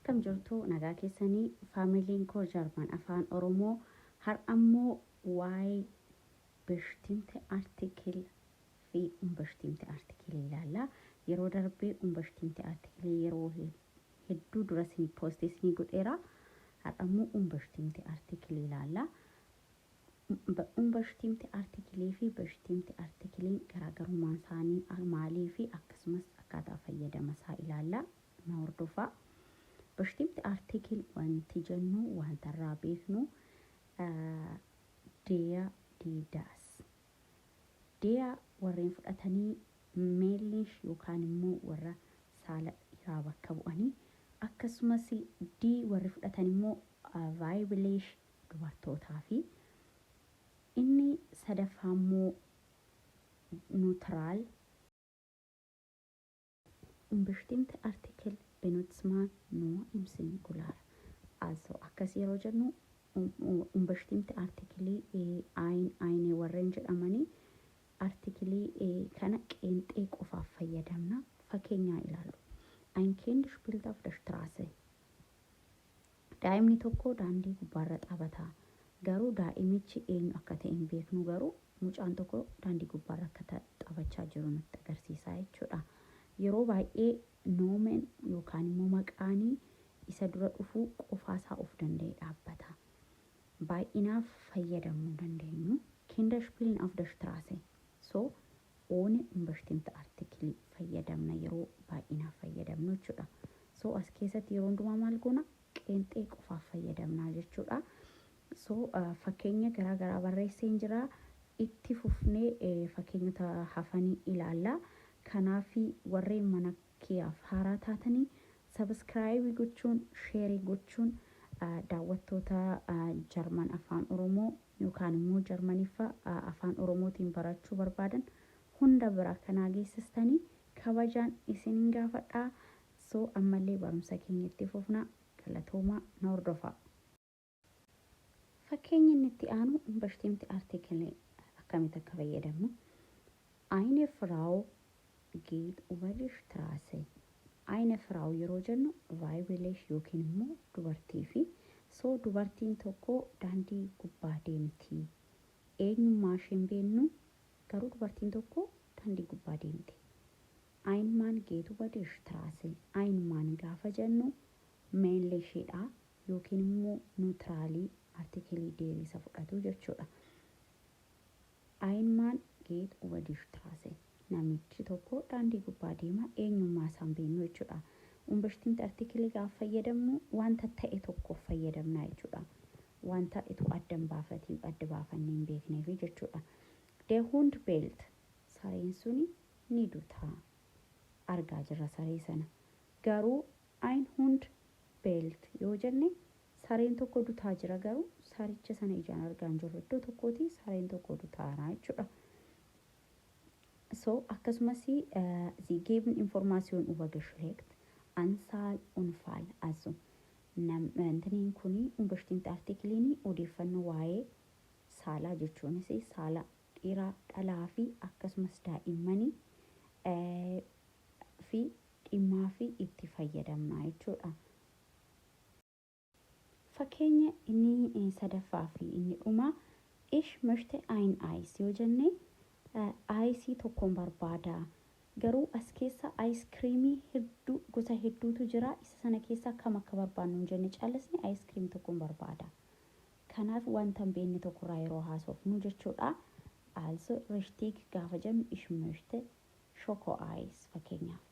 akkam jirtu nagaa keessanii faamiliin koo Jarman afaan Oromoo har'ammoo waa'ee beshtimte artikil fi umbeshtimte artikil ilaalla. Yeroo darbee umbeshtimte artikil yeroo hedduu dura isin poostii godheera. Har'ammoo umbeshtimte artikil ilaalla. Umbeshtimte artikilii fi beshtimte artikiliin garaagarummaan isaanii maalii fi akkasumas akkaataa fayyadama isaa ilaalla. Na hordofaa. Beshtimte artikil wanti jennu wanta irraa beeknu deya diidaas. Deya warreen fudhatanii meellish yookaan immoo warra saala dhiiraa bakka bu'anii akkasumas dii warri fudhatan immoo vaayibileesh dubartootaa fi inni sadaffaa immoo nuutiraal. Umbeshtimte artikil benutzman nur im Singular. Also akkas yeroo jennu umbeshtimte artikilii eine warreen jedhamanii artikilii kana qeenxee qofaaf fayyadamna. Fakkeenyaa ilaalu. Ein Kind spielt auf der Straße. Daa'imni tokko daandii gubbaarra taphataa. Garuu daa'imichi eenyu akka ta'e hin beeknu, garuu mucaan tokko daandii gubbaarra akka taphachaa jiru nutti agarsiisa jechuudha. Yeroo baay'ee noomen yookaan immoo maqaanii isa dura dhufuu qofaasaa of danda'e dhaabbata. Baay'inaaf fayyadamuu dandeenyu. Kinder spielen auf der Straße. So ohne umbeshtimte artikilii fayyadamna, yeroo baay'inaaf fayyadamnu jechuudha. So as keessatti yeroo hundumaa maal goona? Qeenxee qofaaf fayyadamna jechuudha. So fakkeenya garaagaraa barreessee jira. Itti fufnee fakkeenyota hafanii ilaalla. Kanaafi warreen mana kiyyaaf haaraa taatanii sabskraayibii gochuun, sheerii gochuun daawwattoota Jarman afaan Oromoo yookaan immoo Jarmaniffaa afaan Oromootiin barachuu barbaadan hunda bira kanaa geessistanii kabajaan isiniin gaafadhaa. So ammallee barumsa keenya itti fufnaa. Galatoomaa. Na hordofaa. Fakkeenya inni itti aanu umbeshtimte artikilii akkamitti akka fayyadamnu. Eine Frau geht über die Straße. Eine Frau yeroo jennu vaayibileesh yookiin immoo dubartii fi so dubartiin tokko daandii gubbaa deemti. Eenyummaa isheen beeknu, garuu dubartiin tokko daandii gubbaa deemti. Ein Mann geht über die Straße. Ein Mann gaafa jennu meellishiidha yookiin immoo nuutiraalii artikilii deebisa fudhatu jechuudha. Ein Mann geht über die Straße. Namichi tokko daandii gubbaa deema, eenyummaa isaan beeknu jechuudha. Umbeshtimte artikilii gaafa fayyadamnu wanta ta'e tokkoof fayyadamna jechuudha. Wanta itu adda baafannee hin beekneef jechuudha. Der Hund bellt. Sareen suni ni duta. Argaa jirra saree sana. Garuu ein Hund bellt yoo jenne sareen tokko dutaa jira, garuu saricha sana ijaan argaa hin jirru. Iddoo tokkooti sareen tokko dutaara jechuudha. So akkasumas sie geben Information über Geschlecht, Anzahl, Unfall. Also namni kuni umbeshtimte artikiliin odeeffannoo waa'ee saalaa jechuunis saala dhiiraa, dhalaa fi akkasumas daa'immanii fi dhimmaa fi itti fayyadamna jechuudha. Fakkeenya inni sadaffaa fi inni dhumaa ich möchte ein Eis yoo jenne aayisii tokkoon barbaada. Garuu as keessa aayiskiriimii hedduu gosa hedduutu jira. Isa sana keessa akkam akka barbaannu hin jenne caallisni aayiskiriimii tokkoon barbaada. Kanaaf wanta hin beekne tokkorraa yeroo haasofnu jechuudha. Also richtig gaafa jennu ich möchte Schoko Eis fakkeenyaaf.